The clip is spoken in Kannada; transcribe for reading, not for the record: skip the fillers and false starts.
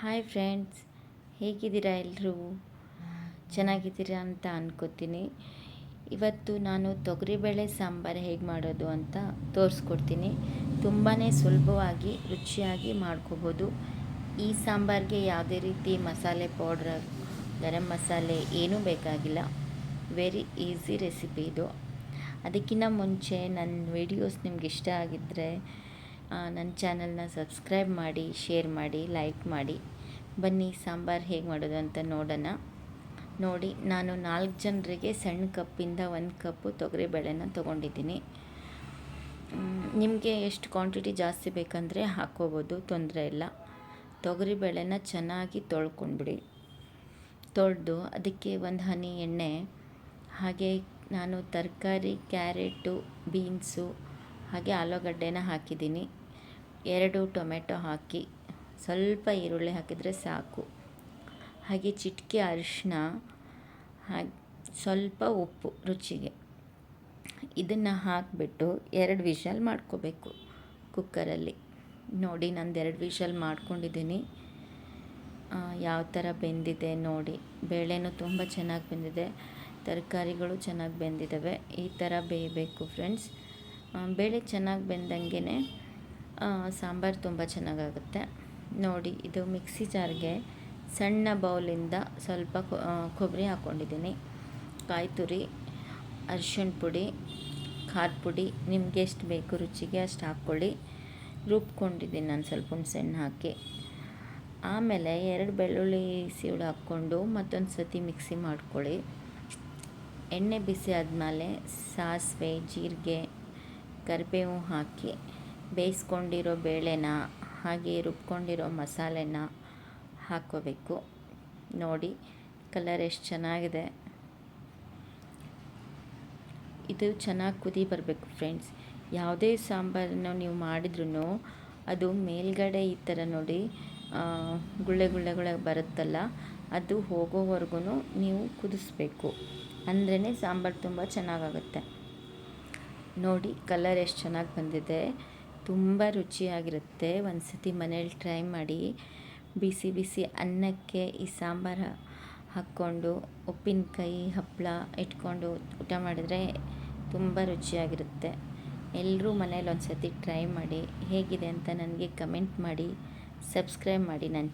ಹಾಯ್ ಫ್ರೆಂಡ್ಸ್, ಹೇಗಿದ್ದೀರಾ? ಎಲ್ಲರೂ ಚೆನ್ನಾಗಿದ್ದೀರಾ ಅಂತ ಅನ್ಕೋತೀನಿ. ಇವತ್ತು ನಾನು ತೊಗರಿಬೇಳೆ ಸಾಂಬಾರು ಹೇಗೆ ಮಾಡೋದು ಅಂತ ತೋರಿಸ್ಕೊಡ್ತೀನಿ. ತುಂಬಾ ಸುಲಭವಾಗಿ ರುಚಿಯಾಗಿ ಮಾಡ್ಕೋಬೋದು. ಈ ಸಾಂಬಾರಿಗೆ ಯಾವುದೇ ರೀತಿ ಮಸಾಲೆ ಪೌಡ್ರ್, ಗರಂ ಮಸಾಲೆ ಏನೂ ಬೇಕಾಗಿಲ್ಲ. ವೆರಿ ಈಸಿ ರೆಸಿಪಿ ಇದು. ಅದಕ್ಕಿಂತ ಮುಂಚೆ ನನ್ನ ವಿಡಿಯೋಸ್ ನಿಮ್ಗೆ ಇಷ್ಟ ಆಗಿದ್ದರೆ ನನ್ನ ಚಾನಲ್ನ ಸಬ್ಸ್ಕ್ರೈಬ್ ಮಾಡಿ, ಶೇರ್ ಮಾಡಿ, ಲೈಕ್ ಮಾಡಿ. ಬನ್ನಿ ಸಾಂಬಾರು ಹೇಗೆ ಮಾಡೋದು ಅಂತ ನೋಡೋಣ. ನೋಡಿ, ನಾನು 4 ಜನರಿಗೆ ಸಣ್ಣ ಕಪ್ಪಿಂದ 1 ಕಪ್ಪು ತೊಗರಿಬೇಳೆನ ತೊಗೊಂಡಿದ್ದೀನಿ. ನಿಮಗೆ ಎಷ್ಟು ಕ್ವಾಂಟಿಟಿ ಜಾಸ್ತಿ ಬೇಕಂದರೆ ಹಾಕ್ಕೋಬೋದು, ತೊಂದರೆ ಇಲ್ಲ. ತೊಗರಿಬೇಳೆನ ಚೆನ್ನಾಗಿ ತೊಳ್ಕೊಂಡ್ಬಿಡಿ. ತೊಳೆದು ಅದಕ್ಕೆ 1 ಹನಿ ಎಣ್ಣೆ, ಹಾಗೆ ನಾನು ತರಕಾರಿ ಕ್ಯಾರೆಟು, ಬೀನ್ಸು ಹಾಗೆ ಆಲೂಗಡ್ಡೆನ ಹಾಕಿದ್ದೀನಿ. 2 ಟೊಮೆಟೊ ಹಾಕಿ, ಸ್ವಲ್ಪ ಈರುಳ್ಳಿ ಹಾಕಿದರೆ ಸಾಕು. ಹಾಗೆ ಚಿಟಿಕೆ ಅರಿಶಿನ, ಹಾಗೆ ಸ್ವಲ್ಪ ಉಪ್ಪು ರುಚಿಗೆ. ಇದನ್ನು ಹಾಕಿಬಿಟ್ಟು 2 ವಿಷಲ್ ಮಾಡ್ಕೋಬೇಕು ಕುಕ್ಕರಲ್ಲಿ. ನೋಡಿ, ನಂದು 2 ವಿಷಲ್ ಮಾಡ್ಕೊಂಡಿದ್ದೀನಿ. ಯಾವ ಥರ ಬೆಂದಿದೆ ನೋಡಿ. ಬೇಳೆನೂ ತುಂಬ ಚೆನ್ನಾಗಿ ಬೆಂದಿದೆ, ತರಕಾರಿಗಳು ಚೆನ್ನಾಗಿ ಬೆಂದಿದ್ದಾವೆ. ಈ ಥರ ಬೇಯಬೇಕು ಫ್ರೆಂಡ್ಸ್. ಬೇಳೆ ಚೆನ್ನಾಗಿ ಬೆಂದಂಗೆ ಸಾಂಬಾರು ತುಂಬ ಚೆನ್ನಾಗಾಗುತ್ತೆ. ನೋಡಿ, ಇದು ಮಿಕ್ಸಿ ಜಾರ್ಗೆ ಸಣ್ಣ ಬೌಲಿಂದ ಸ್ವಲ್ಪ ಕೊಬ್ಬರಿ ಹಾಕ್ಕೊಂಡಿದ್ದೀನಿ, ಕಾಯಿ ತುರಿ, ಅರಿಶಿಣ ಪುಡಿ, ಖಾರದ ಪುಡಿ, ನಿಮಗೆ ಎಷ್ಟು ಬೇಕು ರುಚಿಗೆ ಅಷ್ಟು ಹಾಕ್ಕೊಳ್ಳಿ. ರುಬ್ಕೊಂಡಿದ್ದೀನಿ ನಾನು ಸ್ವಲ್ಪ ಹುಣಸೆಹಣ್ಣು ಹಾಕಿ. ಆಮೇಲೆ 2 ಬೆಳ್ಳುಳ್ಳಿ ಸೀಳು ಹಾಕ್ಕೊಂಡು ಮತ್ತೊಂದು ಸತಿ ಮಿಕ್ಸಿ ಮಾಡ್ಕೊಳ್ಳಿ. ಎಣ್ಣೆ ಬಿಸಿ ಆದಮೇಲೆ ಸಾಸಿವೆ, ಜೀರಿಗೆ, ಕರಿಬೇವು ಹಾಕಿ ಬೇಯಿಸ್ಕೊಂಡಿರೋ ಬೇಳೆನ ಹಾಗೆ ರುಬ್ಕೊಂಡಿರೋ ಮಸಾಲೆನ ಹಾಕ್ಕೋಬೇಕು. ನೋಡಿ, ಕಲರ್ ಎಷ್ಟು ಚೆನ್ನಾಗಿದೆ. ಇದು ಚೆನ್ನಾಗಿ ಕುದಿ ಬರಬೇಕು ಫ್ರೆಂಡ್ಸ್. ಯಾವುದೇ ಸಾಂಬಾರನ್ನು ನೀವು ಮಾಡಿದ್ರೂ ಅದು ಮೇಲ್ಗಡೆ ಈ ಥರ ನೋಡಿ ಗುಳ್ಳೆ ಬರುತ್ತಲ್ಲ, ಅದು ಹೋಗೋವರೆಗೂ ನೀವು ಕುದಿಸ್ಬೇಕು. ಅಂದ್ರೇ ಸಾಂಬಾರು ತುಂಬ ಚೆನ್ನಾಗಾಗುತ್ತೆ. ನೋಡಿ, ಕಲರ್ ಎಷ್ಟು ಚೆನ್ನಾಗಿ ಬಂದಿದೆ. ತುಂಬ ರುಚಿಯಾಗಿರುತ್ತೆ. ಒಂದು ಸತಿ ಮನೇಲಿ ಟ್ರೈ ಮಾಡಿ. ಬಿಸಿ ಬಿಸಿ ಅನ್ನಕ್ಕೆ ಈ ಸಾಂಬಾರು ಹಾಕ್ಕೊಂಡು ಉಪ್ಪಿನಕಾಯಿ, ಹಪ್ಪಳ ಇಟ್ಕೊಂಡು ಊಟ ಮಾಡಿದರೆ ತುಂಬ ರುಚಿಯಾಗಿರುತ್ತೆ. ಎಲ್ಲರೂ ಮನೇಲಿ ಒಂದು ಸತಿ ಟ್ರೈ ಮಾಡಿ. ಹೇಗಿದೆ ಅಂತ ನನಗೆ ಕಮೆಂಟ್ ಮಾಡಿ, ಸಬ್ಸ್ಕ್ರೈಬ್ ಮಾಡಿ ನನ್ನ